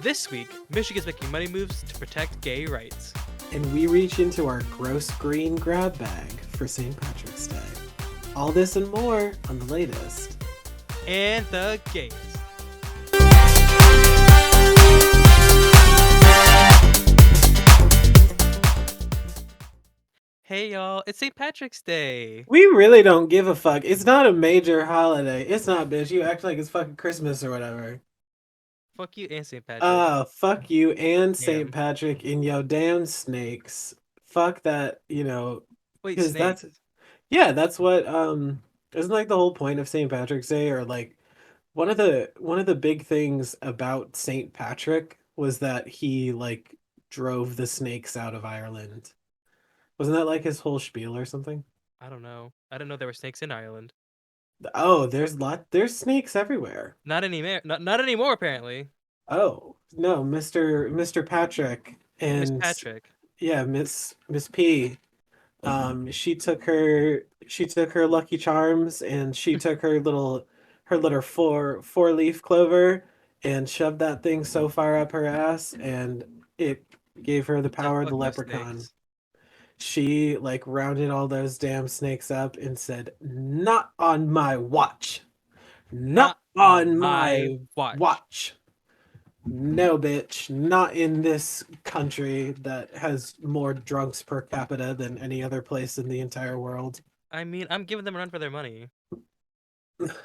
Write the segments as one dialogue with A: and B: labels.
A: This week, Michigan's making money moves to protect gay rights.
B: And we reach into our gross green grab bag for St. Patrick's Day. All this and more on the latest.
A: And the Gayest. Hey y'all, it's St. Patrick's Day.
B: We really don't give a fuck. It's not a major holiday. It's not, bitch. You act like it's fucking Christmas or whatever.
A: Fuck you and St. Patrick.
B: Fuck you and St.
A: Damn.
B: Patrick and yo damn snakes. Fuck that,
A: Wait,
B: because
A: snakes.
B: that's what isn't like the whole point of St. Patrick's Day, or like one of the big things about St. Patrick was that he like drove the snakes out of Ireland. Wasn't that like his whole spiel or something?
A: I don't know. I didn't know there were snakes in Ireland.
B: Oh, there's snakes everywhere.
A: Not anymore. Not anymore, apparently.
B: Oh, no, Mr. Patrick
A: Miss
B: and
A: Patrick.
B: yeah, Miss P. She took her Lucky Charms and she took her little four leaf clover and shoved that thing so far up her ass, and it gave her the
A: So
B: power of
A: fuck
B: the
A: no
B: leprechaun.
A: snakes.
B: She like rounded all those damn snakes up and said, "Not on my watch. Not
A: Not on
B: on
A: my
B: my
A: watch.
B: watch. No, bitch. Not in this country that has more drunks per capita than any other place in the entire world."
A: I mean, I'm giving them a run for their money.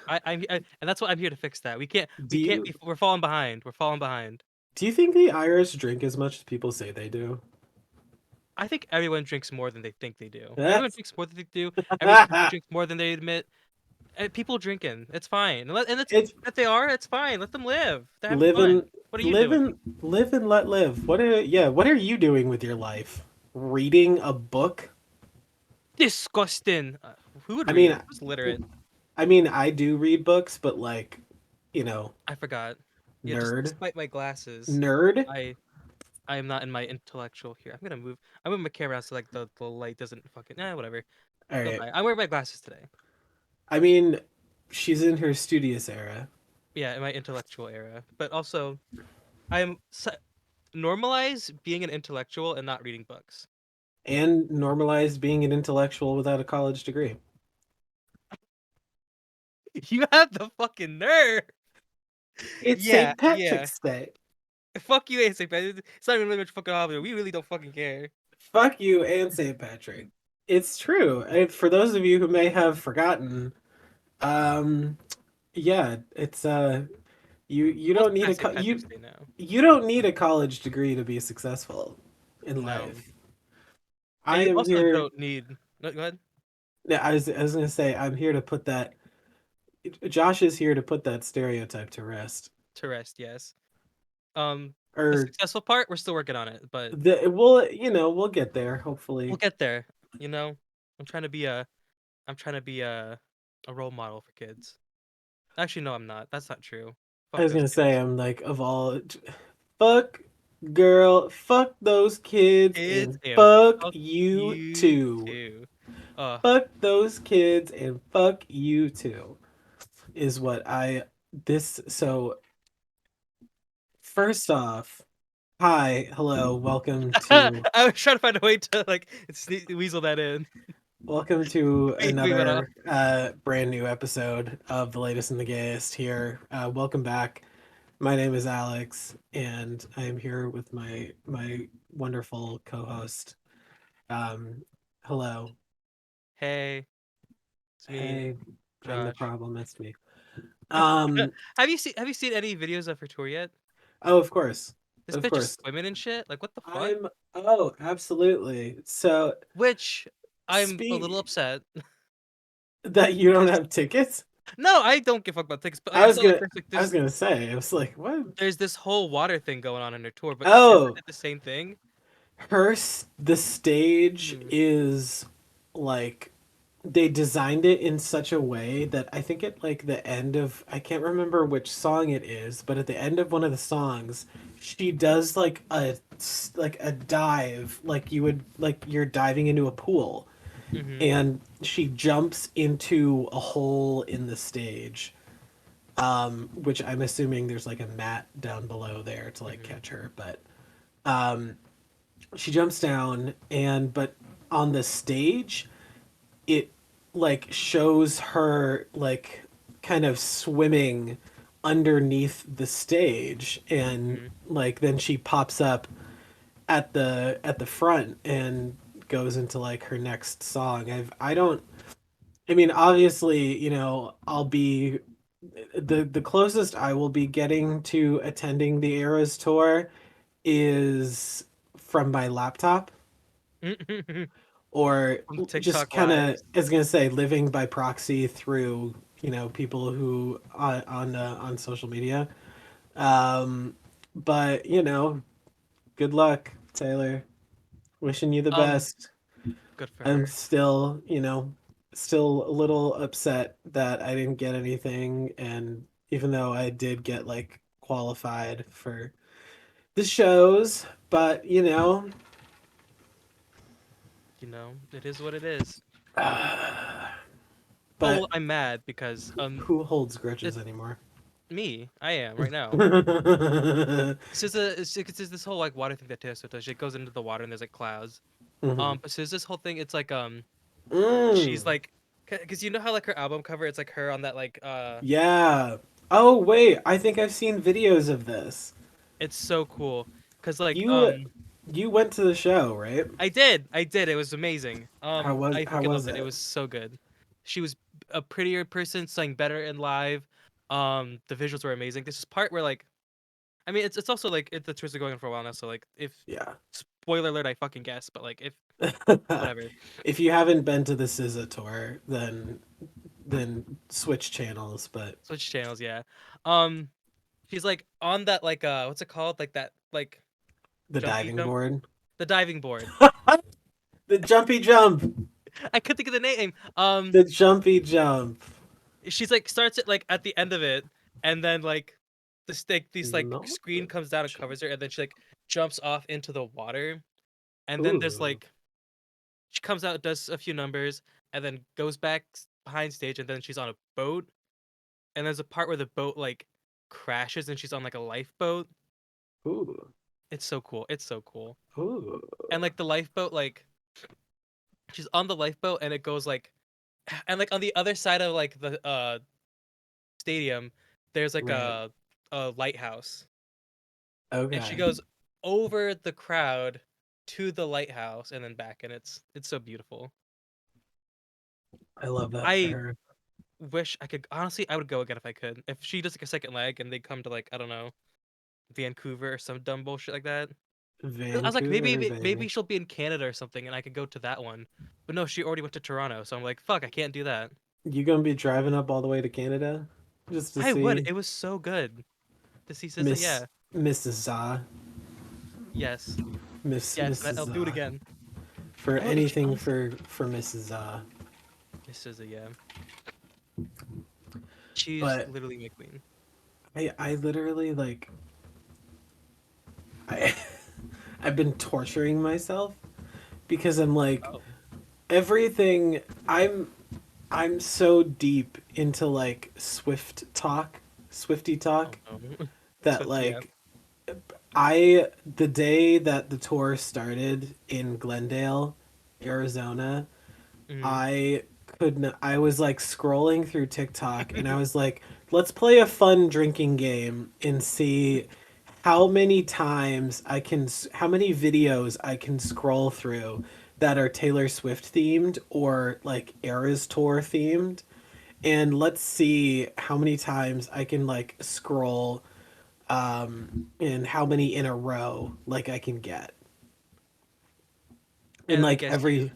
A: And that's what I'm here to fix that. We can't.
B: Do
A: We can't
B: you
A: be. We're falling behind. We're falling behind.
B: do you think the Irish drink as much as people say they do?
A: I think everyone drinks more than they think they do. Everyone
B: That's
A: drinks more than they do. Every country drinks more than they admit. People drinking, it's fine. And it's
B: it's
A: if they are, it's fine. Let them live. They're having
B: live
A: fun.
B: and
A: What are you
B: live
A: doing?
B: and live and let live. What are you doing with your life? Reading a book?
A: Disgusting. Who would
B: I
A: read?
B: mean,
A: Who's literate?
B: I do read books, but like, you know,
A: I forgot. Yeah,
B: nerd,
A: despite my glasses,
B: nerd.
A: I I am not in my intellectual here. I'm gonna move. I'm moving my camera around so like the light doesn't fucking whatever.
B: All
A: Go
B: right.
A: by. I'm wearing my glasses today.
B: I mean, she's in her studious era.
A: Yeah, in my intellectual era. But also, I'm normalize being an intellectual and not reading books.
B: And normalized being an intellectual without a college degree.
A: You have the fucking nerve.
B: It's
A: Yeah,
B: St.
A: yeah.
B: Patrick's Day.
A: Fuck you, ASAP. It's not even really much fucking holiday. We really don't fucking care.
B: Fuck you and St. Patrick. It's true. And for those of you who may have forgotten, um, yeah, it's you
A: Most
B: don't need a
A: times St. Patrick's
B: you
A: Day now.
B: you don't need a college degree to be successful in
A: No.
B: life.
A: And
B: I
A: you
B: am
A: also
B: here.
A: don't need. No, go ahead.
B: Yeah, I was gonna say I'm here to put that. Josh is here to put that stereotype to rest.
A: To rest, yes. Um, the
B: Or
A: successful part, we're still working on it, but
B: we'll get there
A: we'll
B: hopefully.
A: get there. You know, I'm trying to be a. I'm trying to be a role model for kids. Actually, no, I'm not. That's not true.
B: I
A: Fuck
B: was
A: those
B: gonna say
A: kids.
B: I'm like of all, fuck girl, fuck those kids,
A: Kids
B: and
A: and
B: fuck
A: fuck
B: you
A: you
B: too.
A: too.
B: Fuck those kids and fuck you too. Is what I this so first off, hi, hello, welcome to
A: I was trying to find a way to like weasel that in.
B: welcome to
A: We went off.
B: another brand new episode of the latest and the gayest here. Welcome back. My name is Alex, and I am here with my wonderful co-host. Um, Hello.
A: Hey, it's me,
B: Hey, I'm the
A: Josh.
B: problem. It's me. Um,
A: Have you seen any videos of her tour yet?
B: oh, of course,
A: This
B: of
A: bitch is
B: course.
A: swimming and shit. Like what the fuck?
B: I'm. Oh, absolutely. So,
A: Which I'm a little
B: speak
A: upset
B: that you don't
A: because
B: have tickets.
A: no, I don't give a fuck about tickets. But like
B: I
A: I
B: was
A: feel like
B: gonna. I was gonna say. I was like, what?
A: there's this whole water thing going on in her tour. But SZA
B: Oh,
A: did the same thing.
B: the stage
A: Hmm.
B: is like they designed it in such a way that I think at like the end of, I can't remember which song it is, but at the end of one of the songs, she does like a dive, like you would, like you're diving into a pool,
A: Hmm.
B: and she jumps into a hole in the stage, which I'm assuming there's like a mat down below there to like
A: Hmm.
B: catch her. But um, she jumps down, and but on the stage, it like shows her like kind of swimming underneath the stage, and
A: Hmm.
B: like then she pops up at the front and goes into like her next song. I don't I mean, obviously, I'll be the closest I will be getting to attending the Eras tour is from my laptop, or
A: From
B: just
A: TikTok
B: kind of,
A: lives.
B: I was gonna say, living by proxy through people who on social media. Um, but good luck, Taylor. Wishing you the
A: Um,
B: best.
A: good for
B: I'm
A: her.
B: still, still a little upset that I didn't get anything, and even though I did get like qualified for the shows, but
A: It is what it is. Oh well,
B: but
A: I'm mad because
B: who holds
A: it
B: grudges anymore?
A: me, I am right now. It's just this whole like water thing that Taylor Swift does. She goes into the water and there's like clouds.
B: Hmm.
A: But so there's this whole thing. It's like
B: Mm,
A: she's like, because you know how like her album cover, it's like her on that like
B: yeah. Oh wait, I think I've seen videos of this.
A: it's so cool. Cause like
B: You you went to the show, right?
A: I did. It was amazing. I
B: How
A: freaking
B: was
A: loved it. It
B: it?
A: was so good. She was a prettier person, sang better in live. The visuals were amazing. This is part where like, I mean, it's also like the tours are going on for a while now. So like, if
B: Yeah.
A: spoiler alert, I fucking guess, but like if whatever,
B: If you haven't been to the SZA tour, then switch channels. But
A: switch channels, yeah. Um, she's like on that like what's it called? Like that like
B: the
A: jumpy
B: diving
A: jump,
B: board,
A: the diving board.
B: the jumpy jump,
A: I could think of the name.
B: the jumpy jump.
A: She's like starts it like at the end of it, and then like the stick these like
B: No,
A: screen
B: the
A: comes down and
B: jump.
A: covers her, and then she like jumps off into the water, and then there's
B: Ooh,
A: like she comes out, does a few numbers, and then goes back behind stage, and then she's on a boat, and there's a part where the boat like crashes and she's on like a lifeboat.
B: ooh,
A: It's so cool. It's so cool.
B: ooh.
A: And like the lifeboat, like she's on the lifeboat and it goes like and like on the other side of like the stadium, there's like
B: Right.
A: a lighthouse. And she
B: Okay.
A: goes over the crowd to the lighthouse and then back, and it's so beautiful.
B: I love that for
A: I
B: her.
A: wish I could honestly I would go again if I could. If she does like a second leg and they come to like I don't know, Vancouver or some dumb bullshit like that. I was like
B: Vancouver,
A: maybe
B: baby.
A: she'll be in Canada or something and I could go to that one. But no, she already went to Toronto, so I'm like, fuck, I can't do that.
B: You gonna be driving up all the way to Canada just to
A: I would.
B: see
A: It was so good to see SZA.
B: Miss
A: Yeah.
B: Mrs. Za,
A: Yes. Yes, and
B: Mrs.
A: I'll do it
B: Za,
A: again.
B: for
A: I would
B: anything
A: honestly
B: for Mrs. Za.
A: Miss SZA, yeah. She's
B: But
A: literally my queen.
B: I literally like I I've been torturing myself because I'm like
A: Oh.
B: everything I'm so deep into like Swifty
A: Oh
B: talk
A: no.
B: that
A: So yeah.
B: like I the day that the tour started in Glendale, Arizona,
A: Mhm.
B: I couldn't I was like scrolling through TikTok and I was like, let's play a fun drinking game and see how many videos I can scroll through that are Taylor Swift themed or like Eras Tour themed, and let's see how many times I can like scroll and how many in a row like I can get. And
A: And I
B: like
A: guess you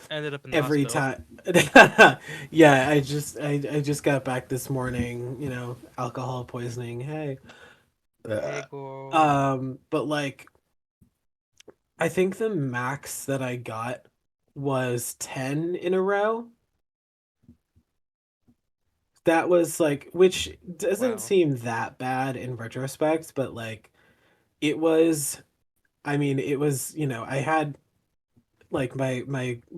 A: ended up in the
B: every
A: hospital.
B: time yeah, I just got back this morning, alcohol poisoning. Hey.
A: Hey girl.
B: But like I think the max that I got was 10 in a row. That was like, which doesn't
A: Wow.
B: seem that bad in retrospect, but like it was, I mean, it was, I had like my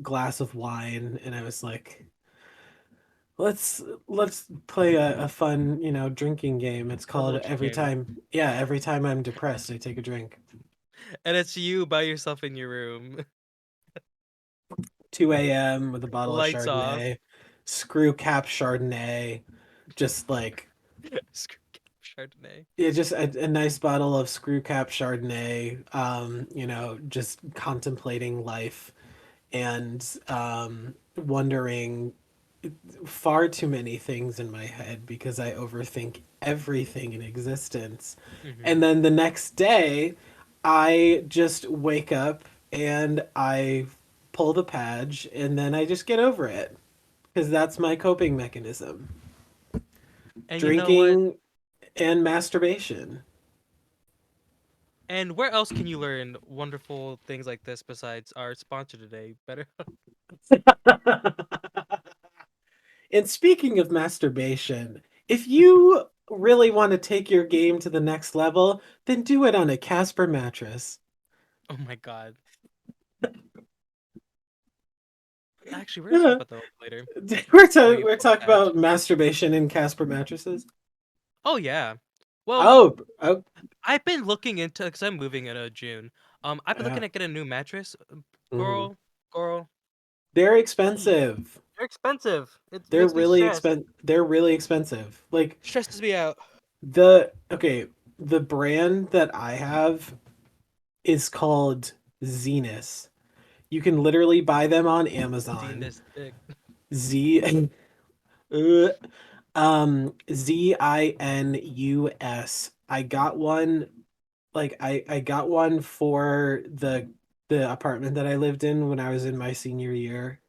B: glass of wine and I was let's play a fun, drinking game. It's
A: A
B: called
A: little game.
B: every time I'm depressed, I take a drink.
A: And it's you by yourself in your room.
B: 2 a.m. with a bottle of
A: Lights off.
B: Chardonnay, screw cap Chardonnay, just like
A: Screw Chardonnay.
B: yeah, just a nice bottle of screw cap Chardonnay. Just contemplating life and wondering far too many things in my head because I overthink everything in existence.
A: Hmm.
B: And then the next day, I just wake up and I pull the page and then I just get over it because that's my coping mechanism.
A: And you know what?
B: Drinking and masturbation.
A: And where else can you learn wonderful things like this besides our sponsor today? Better.
B: And speaking of masturbation, if you really want to take your game to the next level, then do it on a Casper mattress.
A: Oh my god. Actually, we're gonna talk
B: Yeah.
A: about that later when we get
B: We're
A: off the
B: talking
A: patch.
B: about masturbation in Casper mattresses.
A: Oh yeah. Well,
B: Oh, oh,
A: I've been looking into because I'm moving in June. I've been
B: yeah.
A: looking at getting a new mattress.
B: Mhm.
A: Girl, girl,
B: They're
A: mm,
B: expensive.
A: they're expensive. It makes me stressed.
B: They're really expensive. Like
A: Stresses me out.
B: the brand that I have is called Zenus. You can literally buy them on
A: Seeing
B: Amazon.
A: this dick.
B: Z uh, Zinus. I got one I got one for the apartment that I lived in when I was in my senior year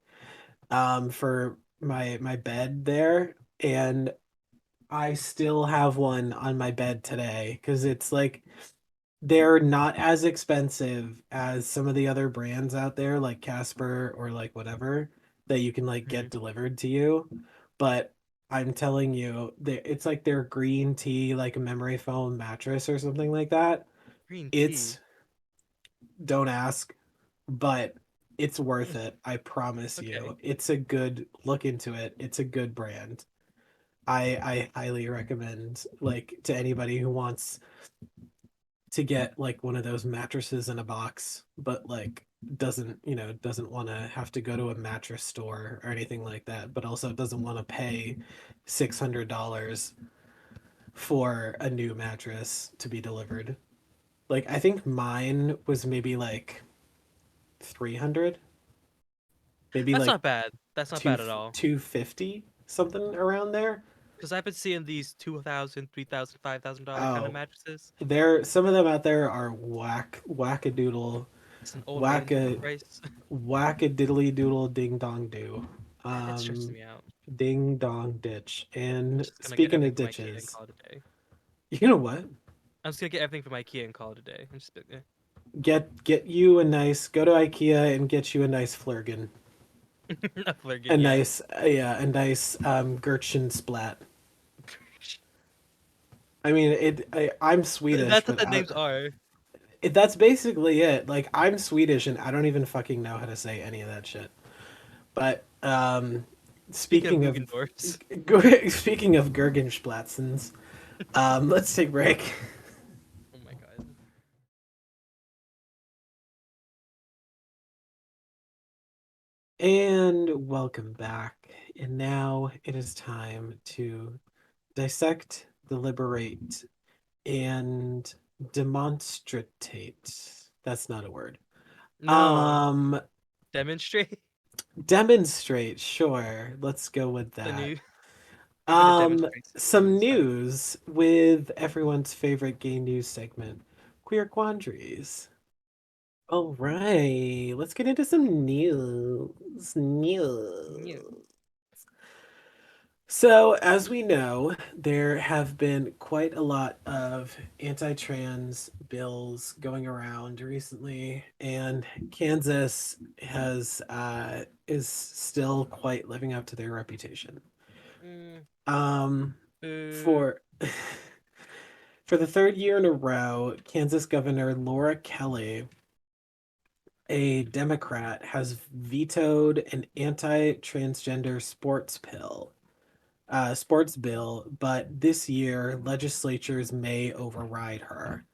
B: for my bed there, and I still have one on my bed today because it's like they're not as expensive as some of the other brands out there like Casper or like whatever that you can like
A: Hmm.
B: get delivered to you. But I'm telling you, it's like their green tea, like a memory foam mattress or something like that.
A: Green tea.
B: It's don't ask, but it's worth
A: Mm,
B: it. I promise
A: okay.
B: you. It's a good look into it. It's a good brand. I highly recommend like to anybody who wants to get like one of those mattresses in a box, but like doesn't want to have to go to a mattress store or anything like that, but also doesn't want to pay $600 for a new mattress to be delivered. Like I think mine was maybe like 300, maybe
A: That's
B: like
A: not bad. That's not
B: two
A: bad at all.
B: 250 something around there.
A: Because I've been seeing these 2,000, 3,000, $5,000 kind of
B: Oh,
A: mattresses.
B: there some of them out there are wackadoodle
A: It's an old man
B: wacka
A: price.
B: whack-a-diddly doodle ding dong do.
A: It stresses
B: Um,
A: me out.
B: ding dong ditch.
A: I'm
B: And
A: just gonna get
B: speaking
A: everything
B: of
A: from IKEA and
B: ditches,
A: call it a day.
B: you know what?
A: I'm just gonna get everything from IKEA and call it a day. I'm just
B: Get you a nice go to IKEA and get you a nice flurgan,
A: a flirgin,
B: a
A: yeah.
B: nice a nice Gretchen splat. I mean I'm Swedish,
A: That's what
B: but
A: the names are.
B: that's basically it. Like I'm Swedish and I don't even fucking know how to say any of that shit. But
A: Speaking of
B: speaking of
A: Guggendorfs.
B: speaking of Gergensplatzens, let's take a break.
A: Oh my god.
B: And welcome back. And now it is time to dissect, deliberate, and demonstrate. That's not a word.
A: No.
B: Um,
A: Demonstrate?
B: demonstrate, sure. Let's go with
A: The
B: that.
A: new we're gonna demonstrate some
B: Some
A: news.
B: news with everyone's favorite gay news segment, Queer Quandaries. All right, let's get into some news.
A: New.
B: News. So, as we know, there have been quite a lot of anti-trans bills going around recently, and Kansas has is still quite living up to their reputation.
A: Mm,
B: Um,
A: boo.
B: for for the third year in a row, Kansas Governor Laura Kelly, a Democrat, has vetoed an anti-transgender sports pill. sports bill, but this year legislatures may override her.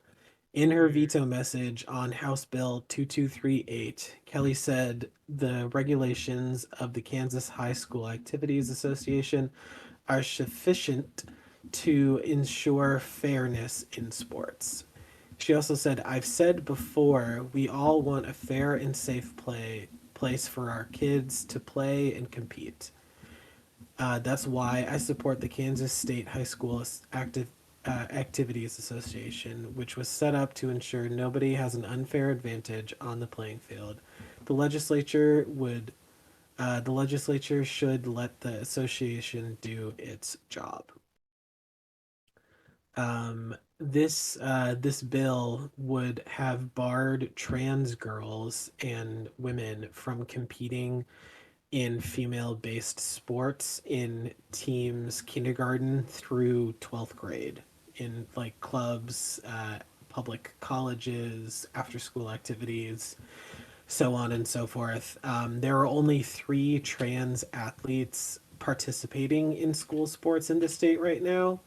B: In her
A: Hmm.
B: veto message on House Bill 2238, Kelly said the regulations of the Kansas High School Activities Association are sufficient to ensure fairness in sports. She also said, I've said before, we all want a fair and safe place for our kids to play and compete. That's why I support the Kansas State High School Activities Association, which was set up to ensure nobody has an unfair advantage on the playing field. The legislature would the legislature should let the association do its job. This bill would have barred trans girls and women from competing in female-based sports in teams kindergarten through 12th grade in like clubs, public colleges, after-school activities, so on and so forth. There are only three trans athletes participating in school sports in the state right now,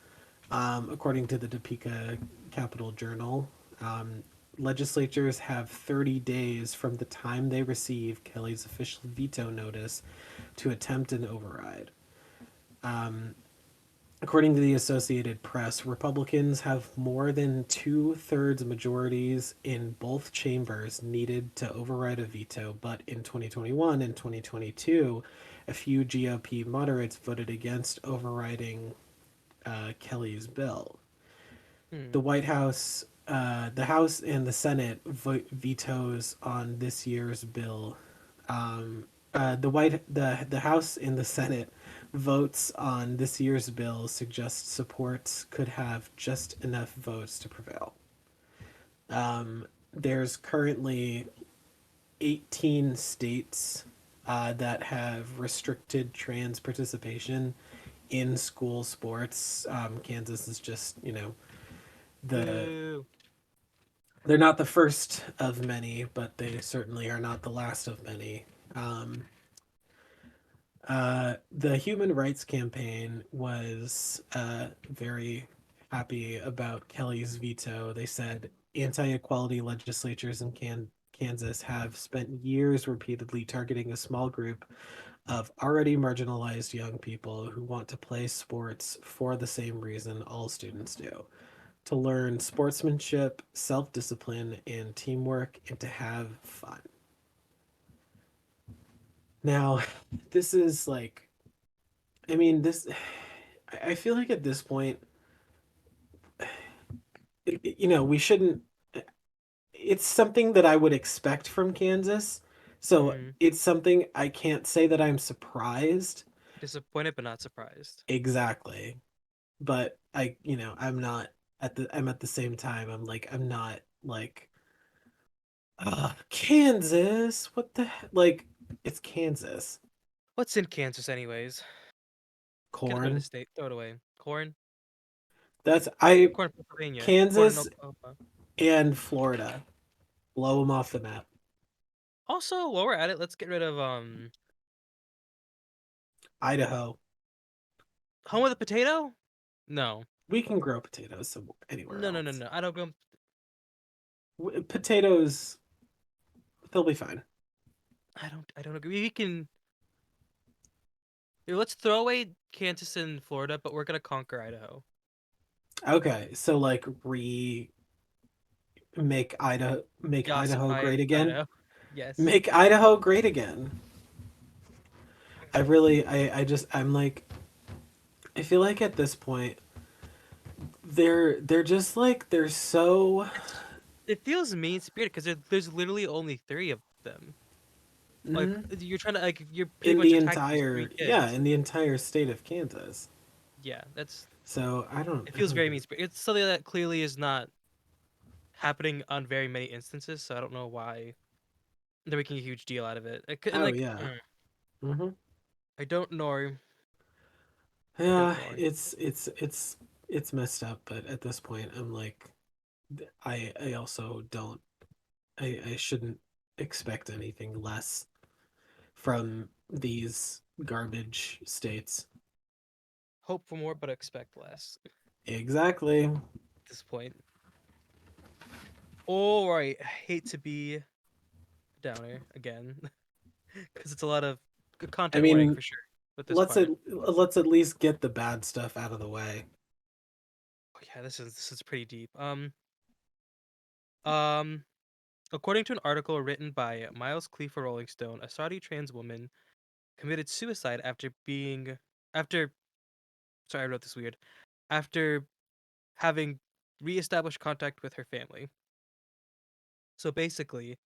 B: according to the Topeka Capital Journal. Um, Legislatures have 30 days from the time they receive Kelly's official veto notice to attempt an override. According to the Associated Press, Republicans have more than two-thirds majorities in both chambers needed to override a veto, but in 2021 and 2022, a few GOP moderates voted against overriding Kelly's bill.
A: Hmm.
B: The White House, the House and the Senate vetoes on this year's bill. The House and the Senate votes on this year's bill suggest supports could have just enough votes to prevail. There's currently 18 states that have restricted trans participation in school sports. Kansas is just, the
A: Boo.
B: they're not the first of many, but they certainly are not the last of many. Um, the Human Rights Campaign was very happy about Kelly's veto. They said anti-equality legislatures in Kansas have spent years repeatedly targeting a small group of already marginalized young people who want to play sports for the same reason all students do: to learn sportsmanship, self discipline, and teamwork, and to have fun. Now, this is like, I mean, this, I feel like at this point, we shouldn't, it's something that I would expect from Kansas. So
A: Hmm.
B: it's something I can't say that I'm surprised.
A: Disappointed but not surprised.
B: Exactly. But I'm not I'm at the same time, I'm not like, Kansas. What the like? It's Kansas.
A: What's in Kansas, anyways? Get rid of the
B: Corn.
A: state. Throw it away. Corn.
B: That's I
A: Corn, Pennsylvania. Corn in
B: Kansas
A: Oklahoma.
B: and Florida. Blow them off the map.
A: Also, while we're at it, let's get rid of
B: Idaho.
A: home of the potato. No,
B: We can grow potatoes anywhere
A: no, no, no,
B: else.
A: no. I don't go.
B: Potatoes, they'll be fine.
A: I don't agree. We can. Here, let's throw away Kansas and Florida, but we're gonna conquer Idaho.
B: Okay, so like make Idaho
A: Ossify
B: great again.
A: Idaho. Yes.
B: Make Idaho great again. I really, I just, I'm like, I feel like at this point, they're just like, they're so.
A: It's it feels mean spirited because there's literally only three of them. Like
B: Mhm.
A: you're trying to you're pretty
B: In
A: much
B: the
A: attacking these three
B: entire, yeah,
A: kids.
B: in the entire state of Kansas.
A: Yeah, that's
B: So
A: it
B: I
A: feels
B: don't
A: very
B: get
A: mean
B: it.
A: spirited. It's something that clearly is not happening on very many instances. So I don't know why they're making a huge deal out of it. And
B: Oh
A: like
B: yeah. Hmm.
A: I don't know. I don't
B: Yeah,
A: know.
B: it's messed up, but at this point, I'm like, I also don't, I shouldn't expect anything less from these garbage states.
A: Hope for more, but expect less at
B: Exactly.
A: this point. All right, I hate to be a downer again because it's a lot of good
B: I
A: content warning
B: mean,
A: for sure with this part.
B: let's at least get the bad stuff out of the way.
A: Oh, yeah, this is pretty deep. Um, According to an article written by Miles Clee for Rolling Stone, a Saudi trans woman committed suicide after sorry, I wrote this weird. After having reestablished contact with her family. So basically,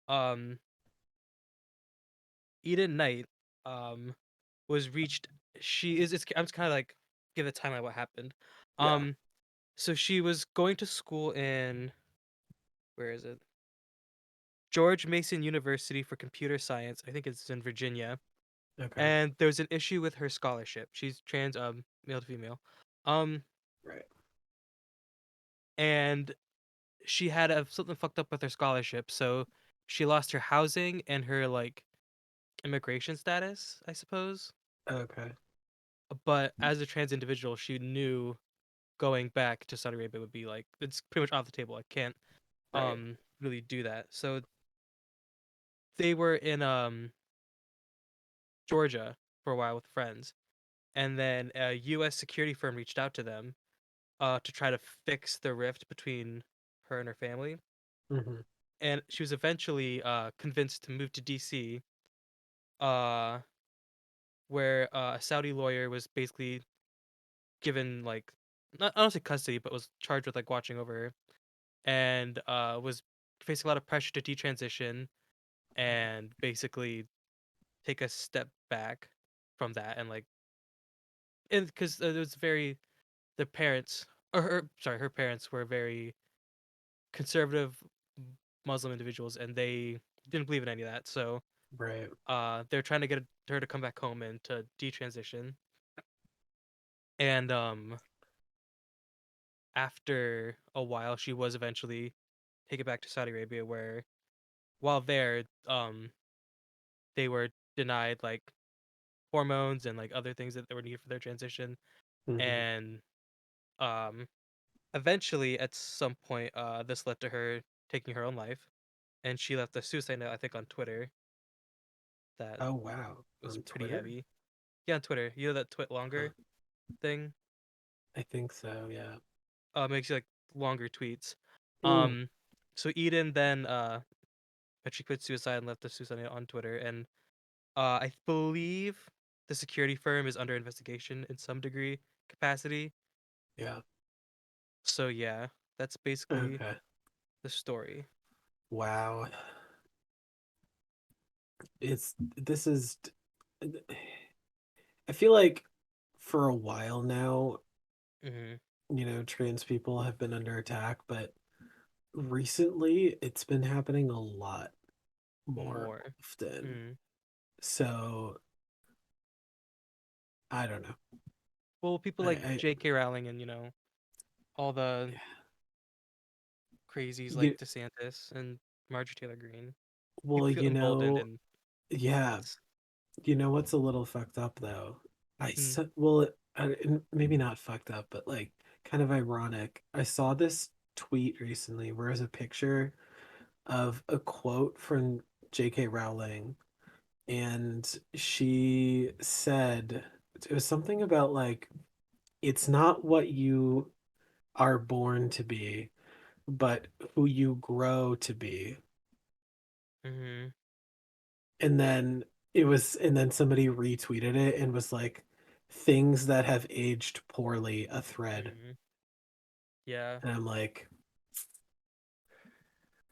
A: um, Eden Knight, um, was reached. She is. I'm just kind of like give a timeline of what happened.
B: Yeah.
A: Um, so she was going to school in where is it? George Mason University for Computer Science. I think it's in Virginia.
B: Okay.
A: And there was an issue with her scholarship. She's trans, male to female. Um,
B: Right.
A: and she had something fucked up with her scholarship, so she lost her housing and her like immigration status, I suppose.
B: Okay.
A: But as a trans individual, she knew going back to Saudi Arabia would be like it's pretty much off the table. I can't
B: Right.
A: really do that. So they were in Georgia for a while with friends, and then a U.S. security firm reached out to them to try to fix the rift between her and her family.
B: Hmm.
A: And she was eventually convinced to move to D.C., uh, where a Saudi lawyer was basically given like not I don't say custody, but was charged with like watching over her, and was facing a lot of pressure to detransition and basically take a step back from that and like and because it was very the parents or her parents were very conservative Muslim individuals and they didn't believe in any of that. So
B: Right.
A: they're trying to get her to come back home and to detransition. And after a while, she was eventually taken back to Saudi Arabia, where while there, they were denied like hormones and like other things that they were needed for their transition.
B: Hmm.
A: And um, eventually, at some point, this led to her taking her own life, and she left a suicide note, I think, on Twitter that
B: Oh wow.
A: was
B: On
A: pretty
B: Twitter?
A: heavy. Yeah, on Twitter. You know that twit
B: Huh.
A: longer thing?
B: I think so, yeah.
A: Makes you like longer tweets.
B: Mm.
A: Um, so Eden then she quit suicide and left the suicide note on Twitter, and I believe the security firm is under investigation in some degree capacity.
B: Yeah.
A: So yeah, that's basically
B: Okay.
A: the story.
B: Wow. It's this is I feel like for a while now,
A: Hmm.
B: trans people have been under attack, but recently it's been happening a lot more
A: More.
B: often.
A: Hmm.
B: So I don't know.
A: Well, people like
B: I
A: J.K. Rowling and all the
B: yeah.
A: crazies like
B: You
A: DeSantis and Marjorie Taylor Greene.
B: well,
A: People feel emboldened and
B: yeah.
A: it's
B: You know what's a little fucked up though?
A: hmm,
B: Well, maybe not fucked up, but like kind of ironic. I saw this tweet recently where there's a picture of a quote from J.K. Rowling, and she said it was something about like it's not what you are born to be, but who you grow to be.
A: hmm,
B: And then somebody retweeted it and was like, things that have aged poorly, a thread.
A: hmm, yeah,
B: And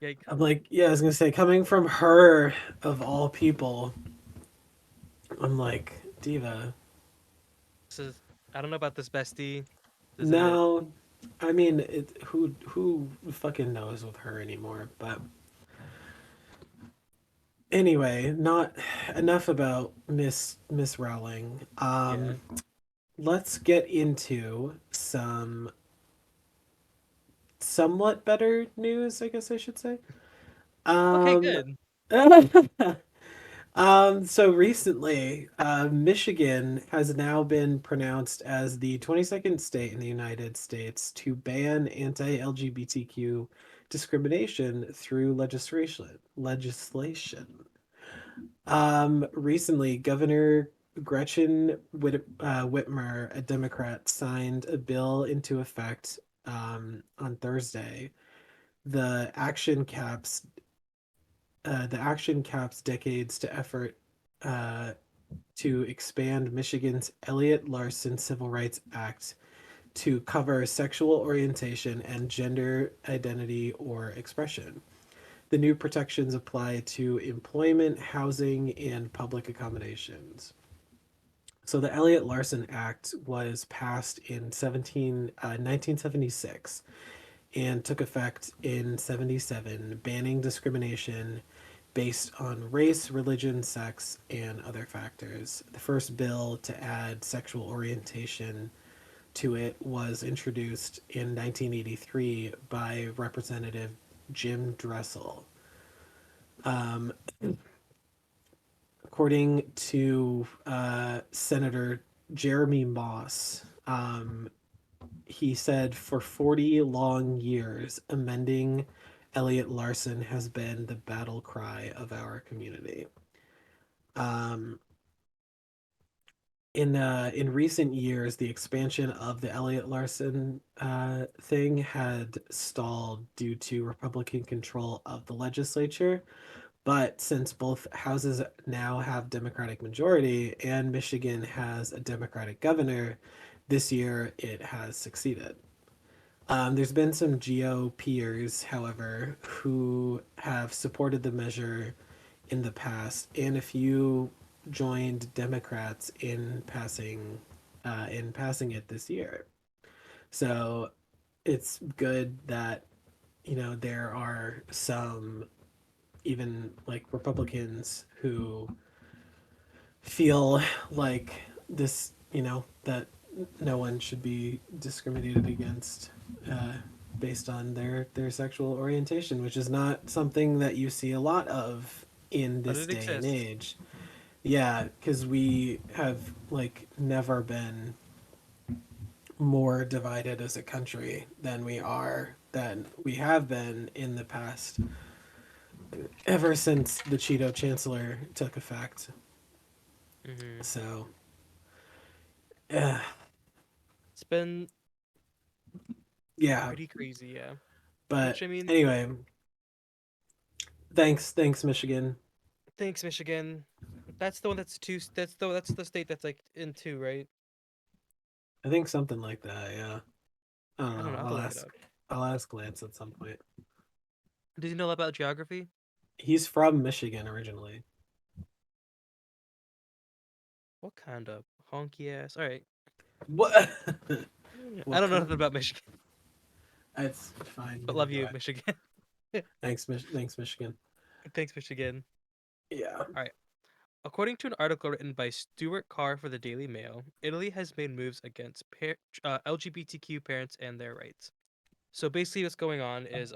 A: yike.
B: yeah, I was gonna say, coming from her of all people, I'm like, Diva.
A: This is I don't know about this bestie. Isn't it?
B: No, I mean, who fucking knows with her anymore? But anyway, not enough about Miss Rowling.
A: Yeah.
B: Let's get into some somewhat better news, I guess I should say.
A: Okay,
B: Um,
A: good.
B: So recently, Michigan has now been pronounced as the 22nd state in the United States to ban anti-LGBTQ discrimination through legislation. Recently, Governor Whitmer, a Democrat, signed a bill into effect on Thursday. The action caps the action caps decades to effort uh, to expand Michigan's Elliott Larson Civil Rights Act to cover sexual orientation and gender identity or expression. The new protections apply to employment, housing, and public accommodations. So the Elliott Larson Act was passed in 1976 and took effect in 77, banning discrimination based on race, religion, sex, and other factors. The first bill to add sexual orientation to it was introduced in 1983 by Representative Jim Dressel. Um, According to Senator Jeremy Moss, he said for 40 long years, amending Elliott Larson has been the battle cry of our community. Um, in recent years, the expansion of the Elliott Larson thing had stalled due to Republican control of the legislature. But since both houses now have Democratic majority and Michigan has a Democratic governor, this year it has succeeded. There's been some GOPers, however, who have supported the measure in the past, and a few joined Democrats in passing it this year. So it's good that there are some even like Republicans who feel like this, that no one should be discriminated against uh, based on their sexual orientation, which is not something that you see a lot of in
A: But
B: this
A: it
B: day and
A: exists.
B: age. Yeah, because we have like never been more divided as a country than we have been in the past ever since the Cheeto Chancellor took effect.
A: Hmm.
B: So, uh,
A: It's been
B: yeah.
A: pretty crazy, yeah.
B: But
A: Which I mean,
B: anyway, thanks, Michigan.
A: thanks, Michigan. That's the one that's two. That's the state that's like in two, right?
B: I think something like that. Yeah. I don't
A: I don't
B: know.
A: know. I have to look it up.
B: I'll ask Lance at some point.
A: Did you know about geography?
B: He's from Michigan originally.
A: What kind of honky ass? All right.
B: What?
A: I
B: What
A: don't know
B: kind?
A: nothing about Michigan,
B: It's fine.
A: but
B: Neither
A: love
B: do
A: you,
B: I.
A: Michigan.
B: Thanks, Michigan.
A: Thanks, Michigan.
B: Yeah.
A: All right. According to an article written by Stuart Carr for the Daily Mail, Italy has made moves against LGBTQ parents and their rights. So basically, what's going on is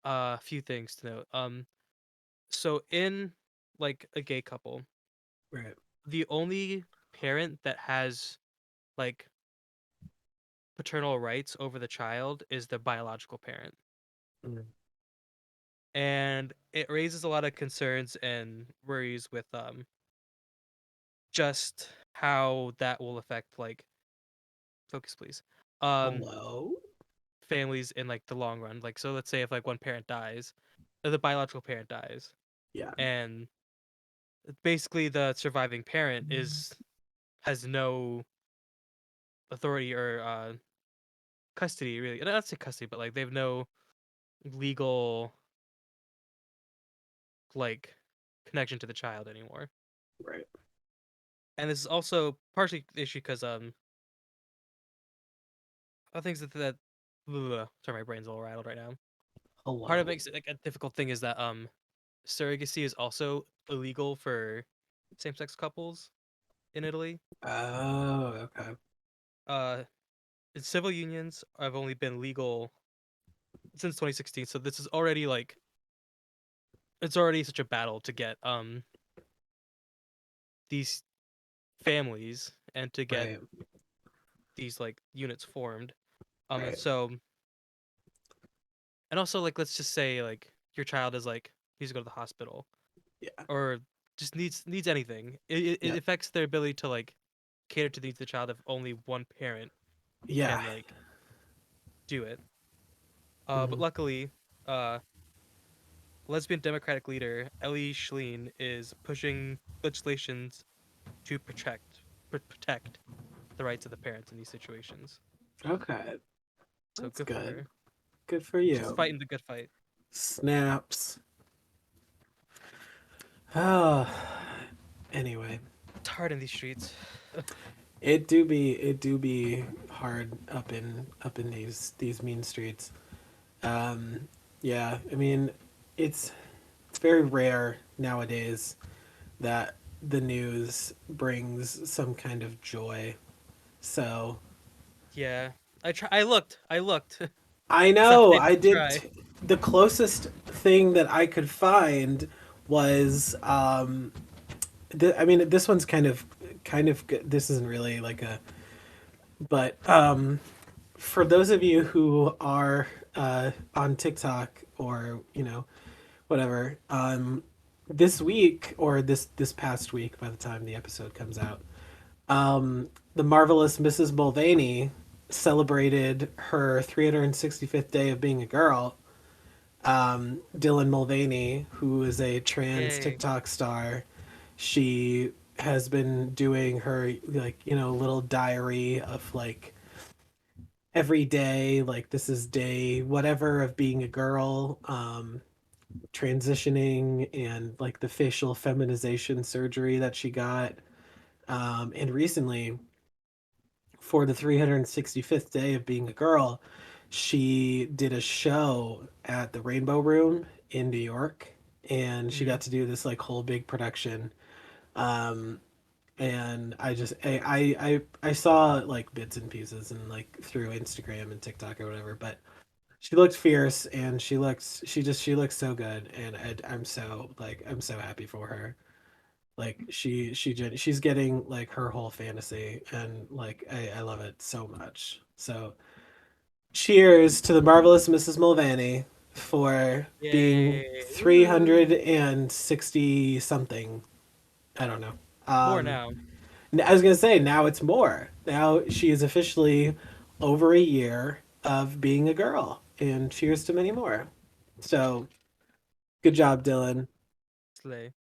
A: a few things to note. So in like a gay couple,
B: Right.
A: the only parent that has like paternal rights over the child is the biological parent.
B: Mm,
A: And it raises a lot of concerns and worries with just how that will affect like focus please. Um
B: hello.
A: families in like the long run. Like so let's say if like one parent dies, the biological parent dies
B: Yeah.
A: and basically the surviving parent is has no authority or custody really. I don't say custody, but like they have no legal like connection to the child anymore.
B: Right.
A: And this is also partially the issue because other things that sorry, my brain's a little rattled right now. Part of it
B: Hello.
A: makes it like a difficult thing is that surrogacy is also illegal for same sex couples in Italy.
B: Oh, okay.
A: Uh civil unions have only been legal since 2016, so this is already like it's already such a battle to get these families and to get
B: Right.
A: these like units formed. And
B: Right.
A: so and also like let's just say like your child is like needs to go to the hospital
B: Yeah.
A: or just needs anything. It
B: Yeah.
A: affects their ability to like cater to the needs of the child if only one parent
B: Yeah.
A: can like do it. But
B: Mhm.
A: luckily, uh, lesbian Democratic leader Ellie Schlein is pushing legislations to protect the rights of the parents in these situations.
B: Okay.
A: So
B: That's
A: good for
B: good.
A: her.
B: Good for
A: She's
B: you.
A: fighting the good fight.
B: Snaps. Ah. Anyway,
A: It's hard in these streets.
B: it do be hard up in these mean streets. Yeah, I mean, it's it's very rare nowadays that the news brings some kind of joy. So
A: Yeah, I try. I looked. I looked.
B: I
A: Sorry,
B: know
A: I
B: I
A: did
B: did.
A: try.
B: The closest thing that I could find was, I mean, this one's kind of good. This isn't really like a, but for those of you who are on TikTok or whatever, this week or this past week, by the time the episode comes out, the marvelous Mrs. Mulvaney celebrated her 365th day of being a girl. Dylan Mulvaney, who is a trans
A: Yay.
B: TikTok star, she has been doing her like little diary of like every day, like this is day whatever of being a girl, transitioning, and like the facial feminization surgery that she got, and recently for the 365th day of being a girl, she did a show at the Rainbow Room in New York, and she
A: Hmm.
B: got to do this like whole big production. Um, and I saw like bits and pieces and like through Instagram and TikTok or whatever, but she looked fierce and she looks so good, and I'm so happy for her. Like she's getting like her whole fantasy, and like I love it so much. So cheers to the marvelous Mrs. Mulvaney for being
A: Yay. Woo.
B: 360 something. I don't know.
A: More
B: Um,
A: now.
B: I was gonna say now it's more. Now she is officially over a year of being a girl, and cheers to many more. So good job, Dylan.
A: Slay.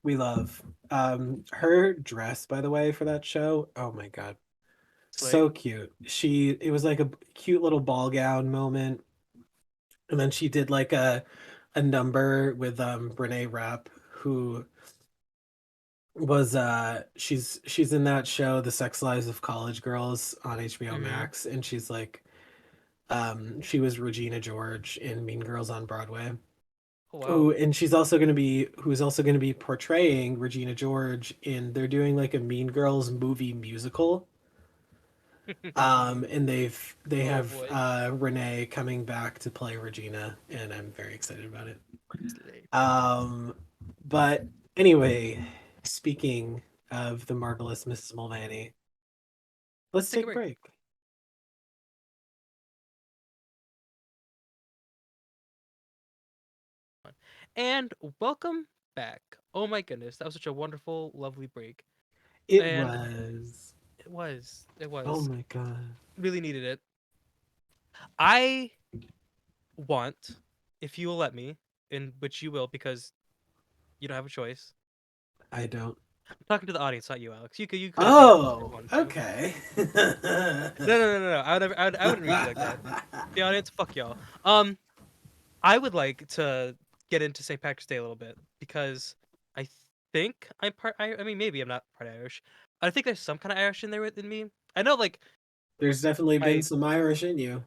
B: We love her dress, by the way, for that show. Oh my god,
A: Slay.
B: so cute. It was like a cute little ball gown moment, and then she did like a number with Brene Rapp, who was she's in that show The Sex Lives of College Girls on HBO
A: Hmm.
B: Max, and she's like she was Regina George in Mean Girls on Broadway.
A: Oh wow.
B: Oh, and she's also going to be who's also going to be portraying Regina George in they're doing like a Mean Girls movie musical. And they
A: Oh
B: have
A: boy.
B: Renee coming back to play Regina, and I'm very excited about it.
A: Slay.
B: Um, but anyway, speaking of the marvelous Mrs. Mulvaney, let's
A: Let's take a
B: take a
A: break.
B: break.
A: And welcome back. Oh my goodness, that was such a wonderful, lovely break.
B: It
A: And
B: was.
A: it was. It
B: Oh
A: was.
B: my god.
A: Really needed it. I want, if you will let me, in which you will because you don't have a choice.
B: I don't.
A: I'm talking to the audience, not you, Alex. You could have done it if you
B: Oh,
A: wanted to.
B: okay.
A: No. I would never, I wouldn't read you like that. The audience, fuck y'all. I would like to get into St. Patrick's Day a little bit because I think I'm part. I mean, maybe I'm not part Irish. I think there's some kind of Irish in there within me. I know, like
B: There's definitely been
A: my
B: some Irish in you.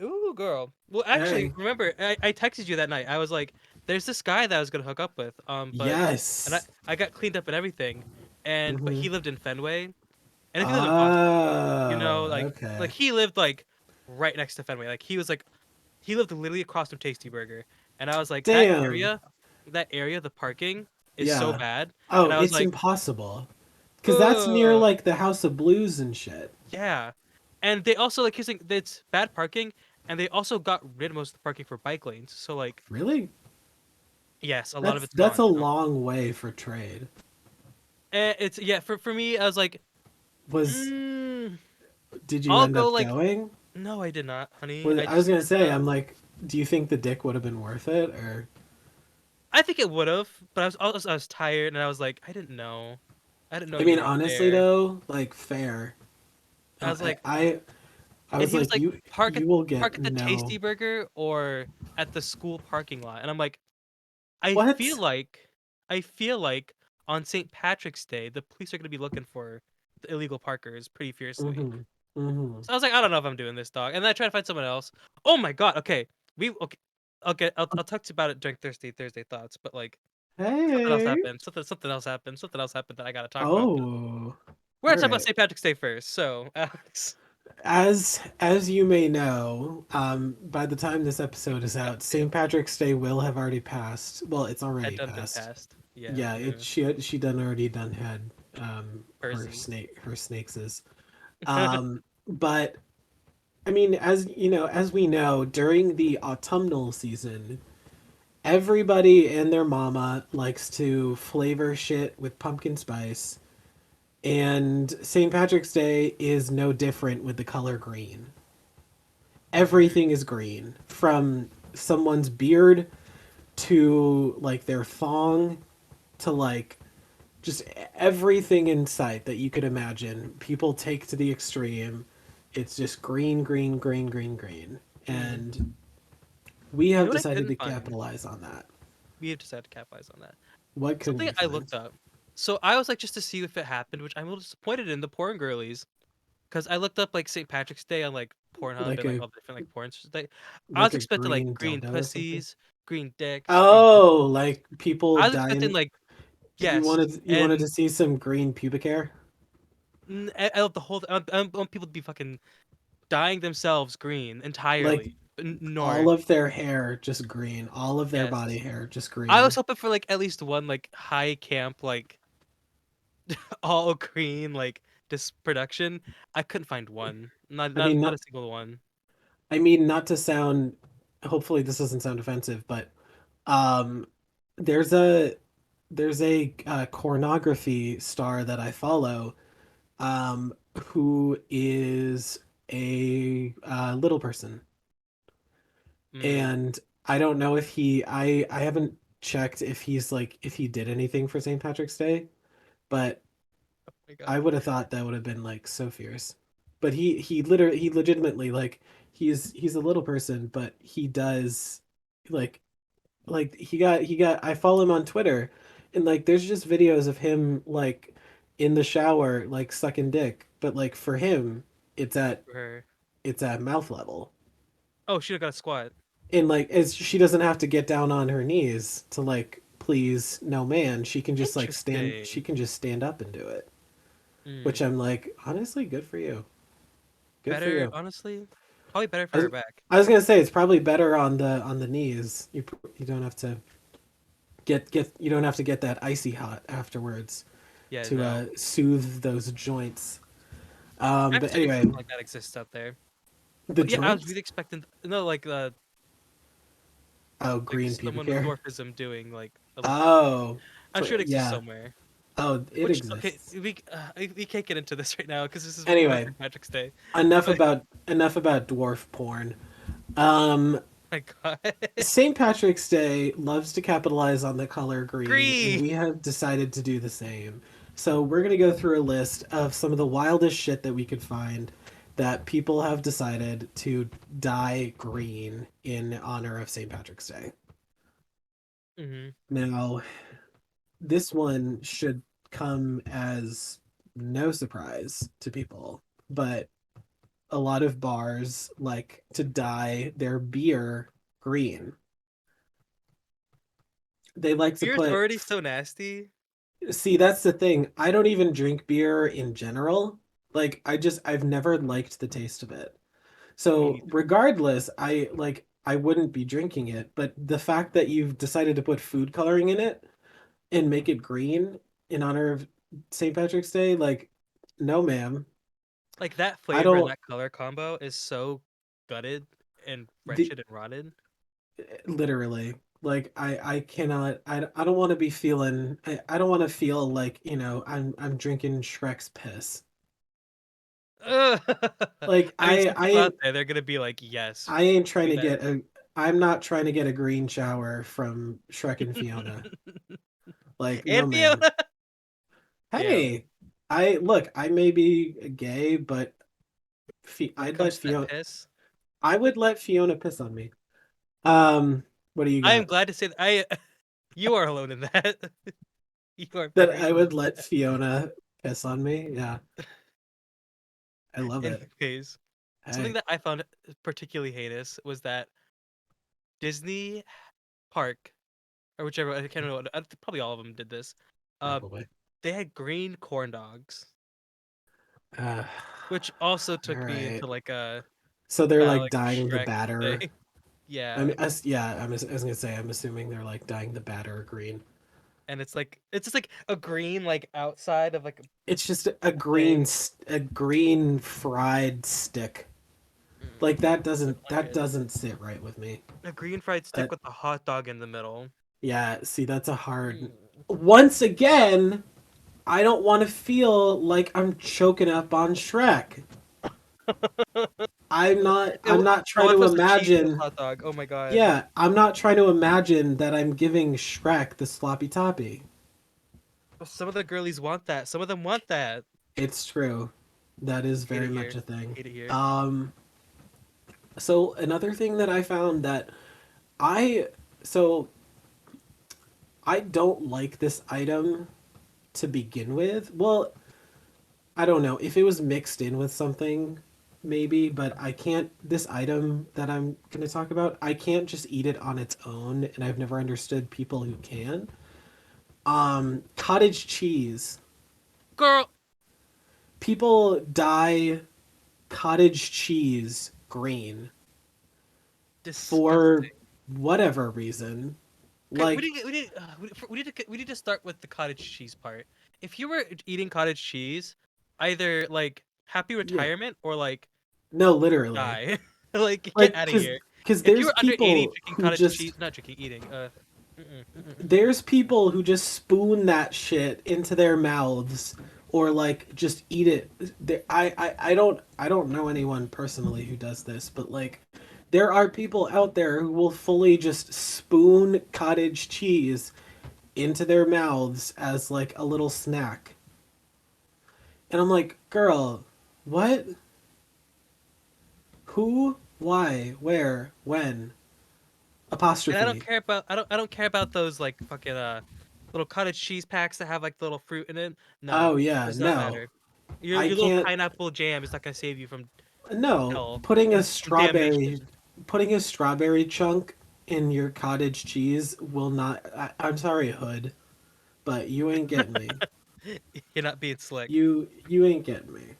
A: ooh girl. Well, actually,
B: Hey.
A: remember I texted you that night. I was like, "There's this guy that I was gonna hook up with." But and
B: Yes.
A: I got cleaned up and everything, and but
B: Hmm.
A: he lived in Fenway, and if he lived in Boston,
B: Oh,
A: like
B: okay.
A: he lived like right next to Fenway. Like he was like he lived literally across from Tasty Burger, and I was like that
B: Damn.
A: area. that area, the parking is so
B: Yeah.
A: bad,
B: Oh,
A: and I was
B: it's
A: like,
B: impossible. Because that's near
A: ugh,
B: like the House of Blues and shit.
A: yeah. And they also like kissing. It's bad parking, and they also got rid of most of the parking for bike lanes. So like,
B: Really?
A: yes, a lot of
B: That's
A: it's
B: that's
A: gone
B: a
A: now.
B: long way for trade.
A: And it's yeah. For me, I was like,
B: Was
A: mm,
B: Did you
A: I'll
B: end
A: go
B: up
A: like,
B: going?
A: no, I did not, honey.
B: Was
A: I
B: I was
A: just
B: gonna
A: did
B: say,
A: not.
B: I'm like, do you think the dick would have been worth it, or?
A: I think it would have, but I was tired, and I was like, I didn't know. I didn't know
B: I
A: you
B: mean,
A: were
B: honestly
A: there.
B: though, like fair.
A: I was like,
B: I
A: and
B: was
A: he was
B: like,
A: like,
B: you will get
A: park at the
B: no.
A: Tasty Burger or at the school parking lot, and I'm like, I feel
B: What?
A: like, I feel like on St. Patrick's Day, the police are gonna be looking for the illegal parkers pretty fiercely.
B: Mm-hmm. Mm-hmm.
A: So I was like, I don't know if I'm doing this, dog. And then I tried to find someone else. Oh my god. Okay, we okay. I'll talk to you about it during Thursday thoughts. But like something else
B: Hey.
A: happened. Something else happened. Something else happened that I gotta talk about. But
B: Oh.
A: we're
B: All
A: gonna talk about
B: right.
A: St. Patrick's Day first. So Alex,
B: As you may know, by the time this episode is
A: God
B: out, St.
A: damn,
B: Patrick's Day will have already passed. Well, it's
A: had
B: already
A: done been
B: passed.
A: passed. Yeah.
B: Yeah, she done already done had
A: Persons.
B: her snakeses. But I mean, as you know, as we know, during the autumnal season, everybody and their mama likes to flavor shit with pumpkin spice, and St. Patrick's Day is no different with the color green.
A: Mm,
B: Everything is green, from someone's beard to like their thong to like just everything in sight that you could imagine. People take to the extreme. It's just green, green, green, green, green.
A: mm.
B: And we
A: You know
B: have
A: what I
B: decided
A: couldn't
B: to
A: find?
B: capitalize on that.
A: We have decided to capitalize on that.
B: What couldn't
A: Something
B: you
A: I
B: find?
A: looked up. So I was like, just to see if it happened, which I'm a little disappointed in the porn girlies. Because I looked up like St. Patrick's Day on like Pornhub
B: Like
A: and like
B: a
A: all the different like porn. Like, I was
B: like a
A: expecting like
B: green
A: green
B: dildo or something?
A: pussies, green dicks, green.
B: Oh, like people
A: I was expecting
B: dying.
A: like yes,
B: You wanted
A: and
B: to see some green pubic hair?
A: I love the whole. I want people to be fucking dyeing themselves green
B: Like
A: entirely.
B: all
A: Nor
B: of their hair just green, all of their
A: yes,
B: body hair just
A: I was
B: green.
A: hoping for like at least one like high camp like all green like this production. I couldn't find one. Not
B: I
A: not
B: mean,
A: not a
B: not
A: single one.
B: I mean not to sound hopefully this doesn't sound offensive, but um there's a pornography star that I follow who is a little person,
A: Mm.
B: and I don't know if I haven't checked if he's like if he did anything for St. Patrick's Day, but
A: Oh my god.
B: I would have thought that would have been like so fierce. But he legitimately like he's a little person, but he does like he got I follow him on Twitter, and like there's just videos of him like in the shower like sucking dick, but like for him it's at
A: For her.
B: mouth level.
A: Oh, she got a squat.
B: And like as she doesn't have to get down on her knees to like please no man, she
A: Interesting.
B: can just stand up and do it. Which
A: Mm.
B: I'm like, honestly, good for you. Good for
A: Better,
B: you.
A: honestly, probably better
B: I
A: for
B: was,
A: her back.
B: I was gonna say it's probably better on the knees. You don't have to you don't have to get that icy hot afterwards
A: Yeah,
B: to
A: no.
B: soothe those joints.
A: I have
B: But
A: to check if
B: anyway,
A: something like that exists out there.
B: the
A: But yeah, I was
B: joints.
A: really expecting no
B: Oh,
A: like
B: green pubic
A: someone with
B: hair.
A: dwarfism doing like a little.
B: Oh,
A: I'm sure it exists
B: yeah.
A: somewhere.
B: Oh, it
A: Which okay,
B: exists.
A: we can't get into this right now because this is about
B: Anyway,
A: St. Patrick's Day. But
B: enough about dwarf porn. Um,
A: my God,
B: St. Patrick's Day loves to capitalize on the color green, and
A: green.
B: we have decided to do the same. So we're going to go through a list of some of the wildest shit that we could find that people have decided to dye green in honor of St. Patrick's Day.
A: Hmm.
B: Now, this one should come as no surprise to people, but a lot of bars like to dye their beer green. They like to
A: Beer's
B: put
A: already so nasty.
B: See, that's the thing. I don't even drink beer in general. I've never liked the taste of it.
A: Me
B: So
A: neither.
B: regardless, I like I wouldn't be drinking it. But the fact that you've decided to put food coloring in it and make it green in honor of St. Patrick's Day, like, no, ma'am.
A: Like that
B: I
A: flavor and
B: don't
A: that color combo is so gutted and
B: the
A: wretched and rotted.
B: literally like I cannot I don't want to be feeling I don't want to feel like, I'm drinking Shrek's piss.
A: Ugh.
B: Like
A: I mean, some people out there, they're gonna be like, yes,
B: I ain't trying
A: do
B: to
A: that.
B: get a I'm not trying to get a green shower from Shrek and Fiona. Like, no,
A: And
B: ma'am.
A: Fiona. Damn.
B: Hey, I look, I may be gay, but
A: When it
B: I'd
A: comes
B: let
A: to that
B: Fiona
A: piss,
B: I would let Fiona piss on me. What do you
A: I am
B: got?
A: glad to say that I you are alone in that. You are
B: That
A: very
B: I
A: alone
B: would
A: in
B: let
A: that.
B: Fiona piss on me? Yeah, I love it.
A: Anyways, something
B: Hey,
A: that I found particularly heinous was that Disney Park, or whichever, I can't remember, probably all of them did this. Uh,
B: probably.
A: they had green corn dogs,
B: Uh,
A: which also
B: all
A: took me
B: right.
A: into like a
B: So they're like
A: phallic
B: dyeing the
A: Shrek
B: batter.
A: thing. Yeah,
B: I was gonna say, I'm assuming they're like dyeing the batter green.
A: and it's just like a green like outside of like
B: It's just a
A: a thing.
B: a green fried stick. Like
A: I don't like
B: that
A: it.
B: doesn't sit right with me.
A: A green fried stick
B: That
A: with a hot dog in the middle.
B: yeah, see, that's a hard.
A: Mm.
B: Once again, I don't want to feel like I'm choking up on Shrek. I'm not
A: Oh,
B: trying
A: if it
B: to
A: was a cheeseless
B: imagine.
A: hot dog. Oh my god.
B: Yeah, I'm not trying to imagine that I'm giving Shrek the sloppy toppy.
A: Some of the girlies want that. Some of them want that.
B: It's true. That is
A: Hate
B: very
A: it
B: much
A: here.
B: a thing.
A: Hate it here.
B: Um, so another thing that I found that I so I don't like this item to begin with. Well, I don't know. If it was mixed in with something, maybe, but I can't this item that I'm going to talk about, I can't just eat it on its own, and I've never understood people who can. Cottage cheese.
A: Girl,
B: People dye cottage cheese green for
A: disgusting.
B: whatever reason.
A: Okay,
B: Like,
A: we need to start with the cottage cheese part. If you were eating cottage cheese, either like happy
B: yeah,
A: retirement or like
B: no, literally.
A: die. Like get
B: Like,
A: out of here.
B: cause
A: If you
B: there's
A: were under 80
B: people
A: drinking
B: who
A: cottage cheese,
B: just
A: not drinking, eating.
B: there's people who just spoon that shit into their mouths or like just eat it. I don't know anyone personally who does this, but like there are people out there who will fully just spoon cottage cheese into their mouths as like a little snack. And I'm like, girl, what? Who? Why? Where? When?
A: And I don't
B: Apostrophe.
A: care about I don't care about those like fucking little cottage cheese packs that have like little fruit in it. No,
B: Oh yeah,
A: does not
B: no.
A: matter.
B: I
A: Your little
B: can't.
A: pineapple jam is not gonna save you from
B: No,
A: hell and from damnation.
B: putting a strawberry chunk in your cottage cheese will not. I'm sorry, Hood, but you ain't getting me.
A: You're not being slick.
B: You ain't getting me.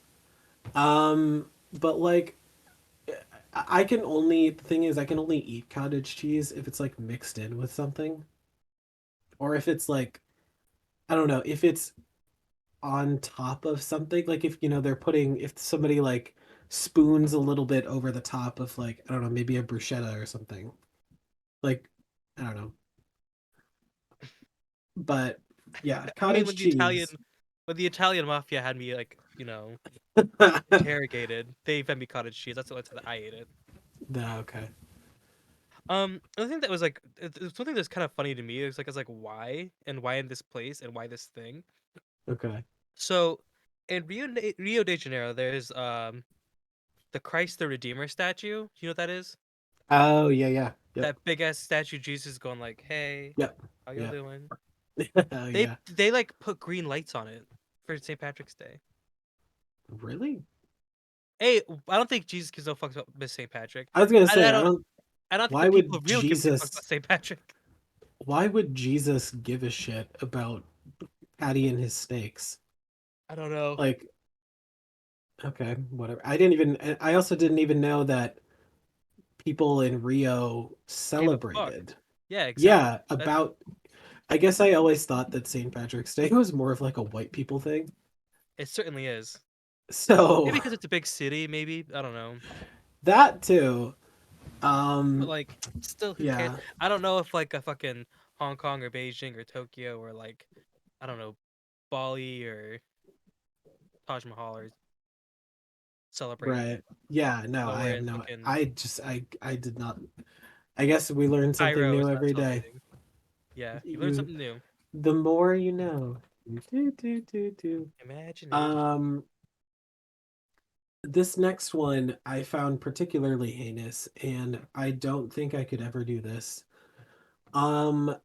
B: But like I can only the thing is I can only eat cottage cheese if it's like mixed in with something, or if it's like I don't know if it's on top of something. Like if they're putting if somebody like spoons a little bit over the top of like I don't know maybe a bruschetta or something. Like I don't know. But yeah,
A: I mean,
B: cottage cheese.
A: when the Italian mafia had me like, interrogated, they fed me cottage cheese. That's the only time that I ate it.
B: No, okay.
A: I think that was like it's something that's kind of funny to me. It's like why and why in this place and why this thing.
B: Okay.
A: So, in Rio de Janeiro, there's the Christ the Redeemer statue. You know what that is?
B: Oh yeah, yeah. Yep.
A: That big ass statue, Jesus going like, "Hey,
B: Yep.
A: how y'all
B: Yep.
A: doing?"
B: Oh
A: They
B: yeah.
A: they like put green lights on it for St. Patrick's Day.
B: Really?
A: Hey, I don't think Jesus gives no fucks about Miss St. Patrick.
B: I was gonna
A: I,
B: say
A: I
B: I
A: don't
B: don't
A: I don't think the
B: why
A: people
B: would
A: of Rio give two fucks about
B: Jesus
A: St. Patrick.
B: why would Jesus give a shit about Patty and his steaks?
A: I don't know.
B: Like, okay, whatever. I also didn't even know that people in Rio
A: gave a fuck.
B: celebrated.
A: Yeah,
B: Yeah,
A: exactly. That
B: about I guess I always thought that St. Patrick's Day was more of like a white people thing.
A: it certainly is.
B: So
A: Maybe because it's a big city, maybe. I don't know.
B: that too.
A: But
B: Um
A: like still who cares?
B: yeah,
A: I don't know if like a fucking Hong Kong or Beijing or Tokyo or like I don't know, Bali or Taj Mahal or celebrating.
B: right. Yeah, no,
A: But
B: I
A: we're
B: have
A: in
B: no
A: fucking
B: I did not. I guess we learn something
A: Cairo
B: new
A: is not
B: every day.
A: celebrating. Yeah, you learn
B: You
A: something new.
B: the more you know. Do, do, do, do.
A: Imagination.
B: Um this next one I found particularly heinous, and I don't think I could ever do this.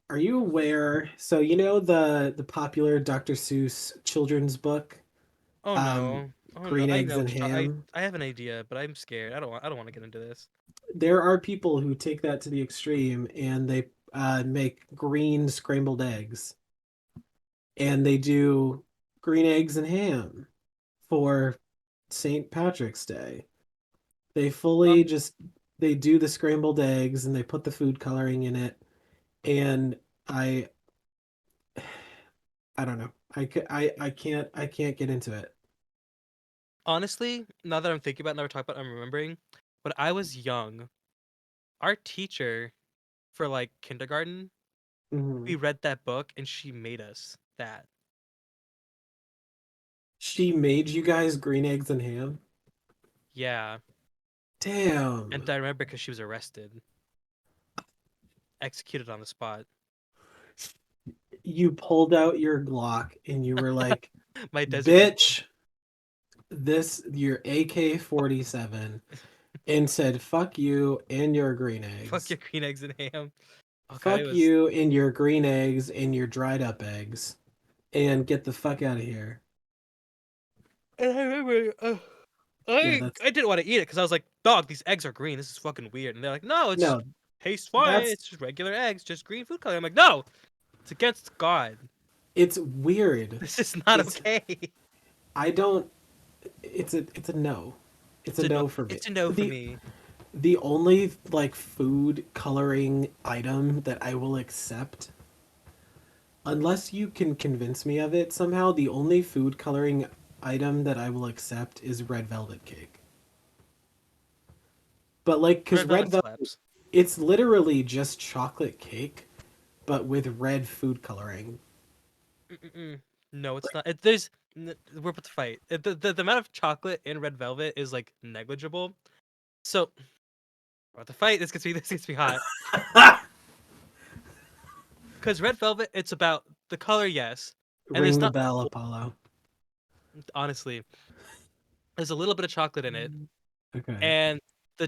B: Are you aware? So you know the popular Dr. Seuss children's book,
A: Oh
B: um,
A: no. Oh no.
B: Green
A: I
B: Eggs
A: know
B: and
A: what you're talking.
B: Ham?
A: I have an idea, but I'm scared. I don't want to get into this.
B: There are people who take that to the extreme and they make green scrambled eggs, and they do green eggs and ham for St. Patrick's Day. They fully
A: Um
B: just they do the scrambled eggs and they put the food coloring in it, and I I don't know. I can't get into it.
A: honestly, now that I'm thinking about it, now we're talking about it, I'm remembering. When I was young, our teacher for like kindergarten, we
B: Mhm.
A: read that book and she made us that.
B: She made you guys green eggs and ham?
A: Yeah. And
B: Damn.
A: I remember because she was arrested, executed on the spot.
B: You pulled out your Glock and you were like,
A: My Desert Eagle.
B: "Bitch, this your AK-47," and said, "Fuck you and your green
A: Fuck
B: eggs.
A: your green eggs and ham. Oh god, it
B: Fuck
A: was.
B: you and your green eggs and your dried up eggs, and get the fuck out of here."
A: And I remember,
B: Yeah, that's
A: I didn't want to eat it because I was like, dog, these eggs are green. This is fucking weird. And they're like, no, it's
B: no,
A: tastes fine.
B: that's
A: It's just regular eggs, just green food color. I'm like, no, it's against God.
B: it's weird.
A: This is not
B: It's
A: okay.
B: I don't it's a no. It's
A: It's
B: a
A: a no.
B: no for me.
A: It's a no for me.
B: The only like food coloring item that I will accept, unless you can convince me of it somehow, the only food coloring item that I will accept is red velvet cake. But like, cause
A: Red
B: red
A: velvet
B: velvet,
A: slaps.
B: it's literally just chocolate cake, but with red food coloring.
A: Mm-mm. No, it's
B: Like,
A: not. We're about to fight. The amount of chocolate in red velvet is like negligible. So we're about to fight. This gets me hot. Because red velvet, it's about the color, yes, and
B: ring
A: there's
B: the
A: not.
B: bell, Apollo.
A: Honestly, there's a little bit of chocolate in it,
B: Okay,
A: and the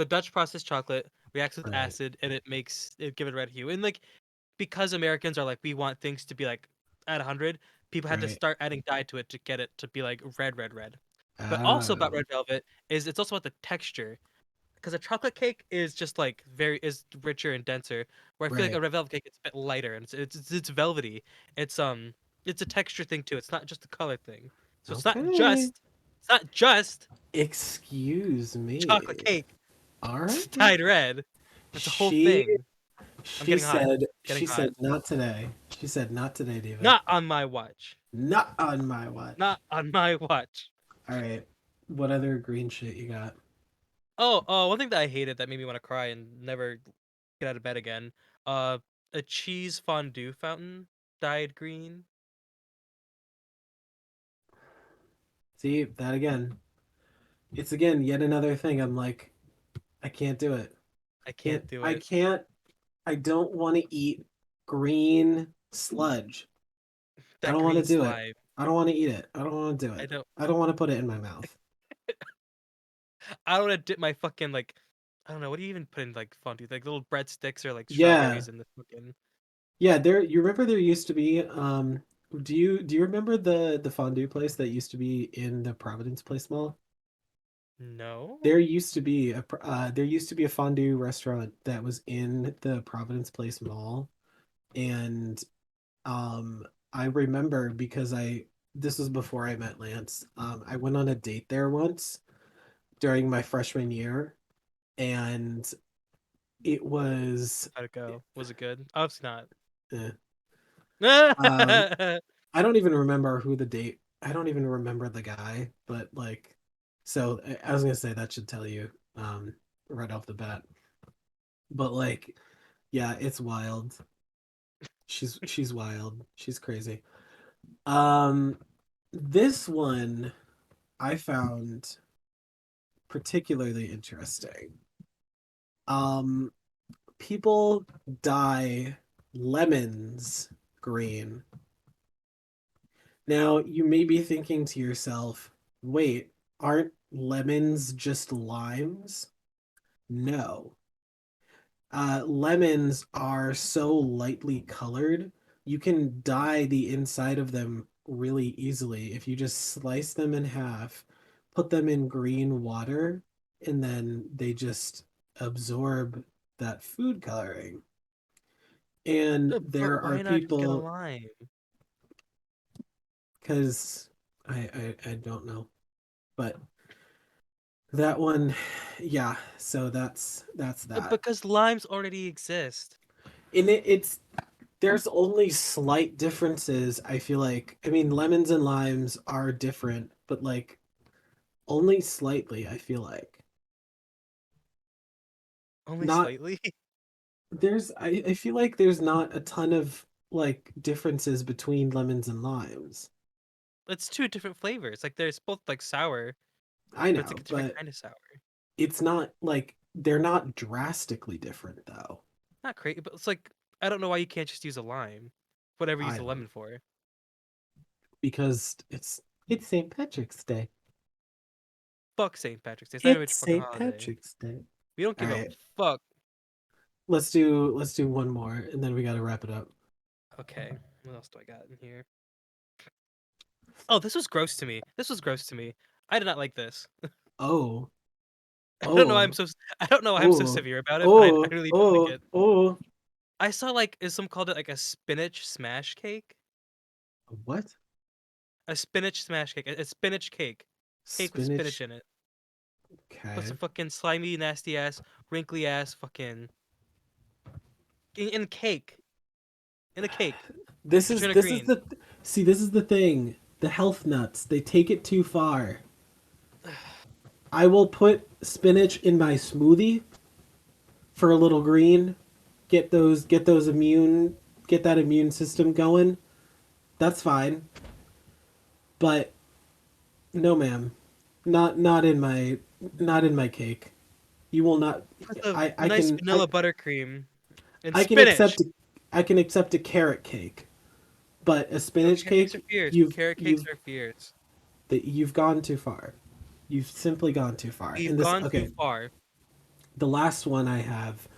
A: Dutch processed chocolate reacts with
B: right,
A: acid, and it makes it give it a red hue. And like because Americans are like we want things to be like at 100, people had to
B: right.
A: start adding dye to it to get it to be like red, red, red. But also about
B: Oh,
A: red velvet is it's also about the texture because a chocolate cake is just like very is richer and denser. Where I feel like a
B: right.
A: red velvet cake is a bit lighter and it's velvety. It's it's a texture thing too. It's not just a color thing. So
B: Okay.
A: it's not just
B: Excuse
A: chocolate
B: me.
A: cake
B: All right.
A: dyed red. It's a whole
B: She
A: thing. I'm
B: she
A: getting hot.
B: said
A: Getting
B: she
A: hot.
B: said not today. She said not today, David.
A: Not on my watch.
B: Not on my watch.
A: Not on my watch.
B: All right. What other green shit you got?
A: One thing that I hated that made me want to cry and never get out of bed again. Uh, a cheese fondue fountain dyed green.
B: See, that again. It's again yet another thing. I'm like, I can't do it.
A: I can't do
B: I
A: it.
B: can't I don't want to eat green sludge. I
A: That
B: don't want to
A: green
B: do it.
A: slime.
B: I don't want to eat it. I don't want to do
A: I
B: it.
A: don't.
B: I don't want to put it in my mouth.
A: I don't want to dip my fucking like. I don't know. What do you even put in like fondue? Like little breadsticks or like
B: Yeah.
A: strawberries in the fucking.
B: Yeah, you remember there used to be do you remember the fondue place that used to be in the Providence Place Mall?
A: No.
B: There used to be a fondue restaurant that was in the Providence Place Mall, and um I remember because I this was before I met Lance. I went on a date there once during my freshman year, and it was
A: How'd it go? Was it good? Obviously not.
B: eh. um I don't even remember who the date. I don't even remember the guy, but like, so I was gonna say that should tell you right off the bat. But like, yeah, it's wild. She's wild. She's crazy. Um, this one I found particularly interesting. Um, People dye lemons green. Now, you may be thinking to yourself, wait, aren't lemons just limes? No. Lemons are so lightly colored, you can dye the inside of them really easily if you just slice them in half, put them in green water, and then they just absorb that food coloring. And
A: But
B: there are
A: why not just get a
B: people,
A: lime?
B: because I don't know, but that one, yeah. So that's that.
A: Because limes already exist.
B: And it's there's only slight differences, I feel like. I mean, lemons and limes are different, but like only slightly, I feel like.
A: Only
B: Not
A: slightly.
B: I feel like there's not a ton of like differences between lemons and limes.
A: It's two different flavors. Like there's both like sour,
B: I
A: but it's like
B: know,
A: a different
B: but
A: kind of sour.
B: it's not like they're not drastically different though.
A: Not crazy, but it's like I don't know why you can't just use a lime. Whatever you use
B: I
A: a
B: don't
A: lemon for.
B: because it's St. Patrick's Day.
A: Fuck St. Patrick's Day. It's not even a
B: It's
A: fucking
B: St.
A: holiday.
B: Patrick's Day.
A: We don't
B: All
A: give a
B: right,
A: fuck.
B: let's do one more and then we got to wrap it up.
A: Okay, what else do I got in here? Oh, this was gross to me. This was gross to me. I did not like this.
B: Oh,
A: I don't know why I'm
B: oh.
A: so I don't know why I'm so
B: Oh,
A: severe about it, but I
B: oh,
A: really don't like
B: oh,
A: it.
B: oh.
A: I saw like is some called it like a spinach smash cake?
B: What?
A: A spinach smash cake. A spinach cake. Cake with spinach
B: Spinach.
A: in it. But
B: Okay.
A: some fucking slimy, nasty ass, wrinkly ass fucking in cake. In a cake. But you're in a
B: This is
A: green.
B: the see, this is the thing. The health nuts, they take it too far. I will put spinach in my smoothie for a little green. Get those immune get that immune system going. That's fine. But no ma'am. Not in my cake. You will not
A: With a
B: I
A: nice
B: can
A: vanilla buttercream and
B: I can
A: spinach.
B: accept a carrot cake, but a
A: No,
B: spinach
A: carrot cakes are
B: cake,
A: fierce. Carrot cakes are fierce.
B: you've gone too far. You've simply gone too far.
A: We've
B: And this
A: gone too
B: okay,
A: far.
B: the last one I have,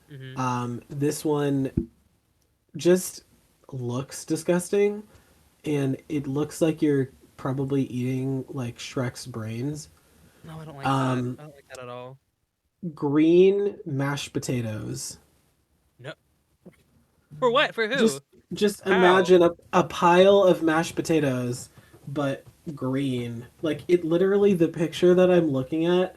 A: Hmm.
B: this one just looks disgusting, and it looks like you're probably eating like Shrek's brains.
A: No, I don't like that.
B: Um,
A: I don't like that at all.
B: Green mashed potatoes.
A: No. For what? For who?
B: Just just
A: How?
B: imagine a pile of mashed potatoes, but green. Like it literally the picture that I'm looking at,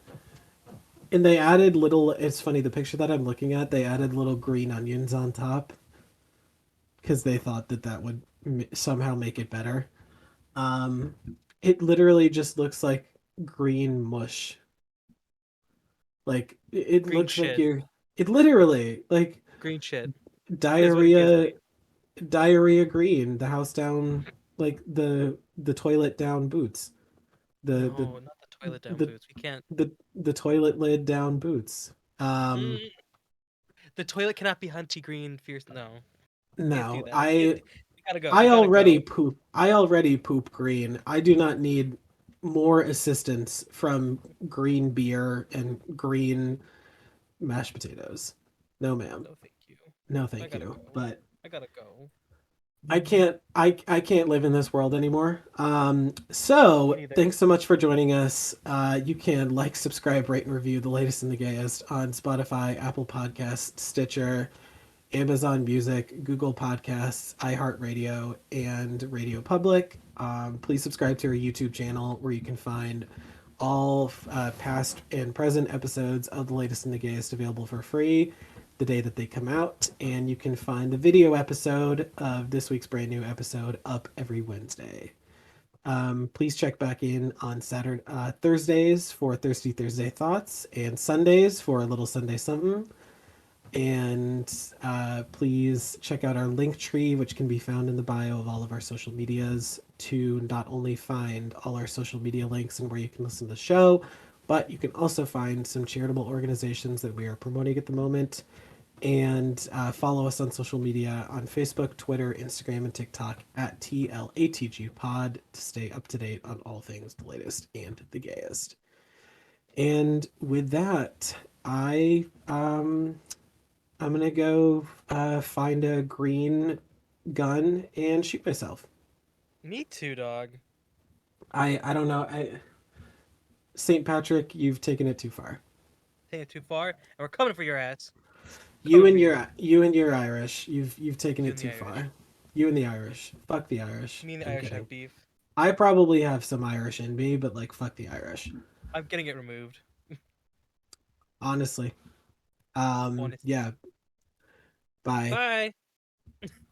B: and they added little. It's funny the picture that I'm looking at. They added little green onions on top because they thought that that would somehow make it better. Um, it literally just looks like green mush. Like it
A: Green
B: looks like
A: shit.
B: you're. It literally like
A: Green shit. Is what it gives
B: diarrhea
A: me.
B: diarrhea green, the house down, like the toilet down boots, the the
A: No, not the toilet down
B: the
A: boots. We can't.
B: the toilet lid down boots.
A: Mm, the toilet cannot be hunty green fierce. No, can't do
B: No,
A: that. We can't. We gotta go. We
B: I
A: gotta
B: already
A: go.
B: poop. I already poop green. I do not need more assistance from green beer and green mashed potatoes. No, ma'am.
A: No, thank you.
B: No,
A: I
B: thank
A: gotta
B: you.
A: go.
B: But
A: I gotta go.
B: I can't live in this world anymore.
A: Me
B: So
A: neither.
B: thanks so much for joining us. You can like, subscribe, rate, and review the latest and the gayest on Spotify, Apple Podcasts, Stitcher, Amazon Music, Google Podcasts, iHeartRadio, and Radio Public. Please subscribe to our YouTube channel where you can find all past and present episodes of the latest and the gayest available for free the day that they come out, and you can find the video episode of this week's brand new episode up every Wednesday. Please check back in on Thursdays for Thirsty Thursday Thoughts, and Sundays for a little Sunday something. And please check out our link tree, which can be found in the bio of all of our social medias, to not only find all our social media links and where you can listen to the show, but you can also find some charitable organizations that we are promoting at the moment. And follow us on social media on Facebook, Twitter, Instagram, and TikTok at TLATG Pod to stay up to date on all things the latest and the gayest. And with that, I'm gonna go find a green gun and shoot myself.
A: Me too, dog.
B: I don't know. Saint Patrick, you've taken it too far.
A: Taking it too far, and we're coming for your ass. Coming for you.
B: You and your Irish. You've taken
A: You
B: it
A: and the
B: too
A: Irish.
B: far. You and the Irish. Fuck the Irish.
A: Me and the
B: I'm
A: Irish
B: kidding.
A: have beef.
B: I probably have some Irish in me, but like fuck the Irish.
A: I'm getting it removed.
B: Honestly.
A: Honestly.
B: Yeah. Bye.
A: Bye.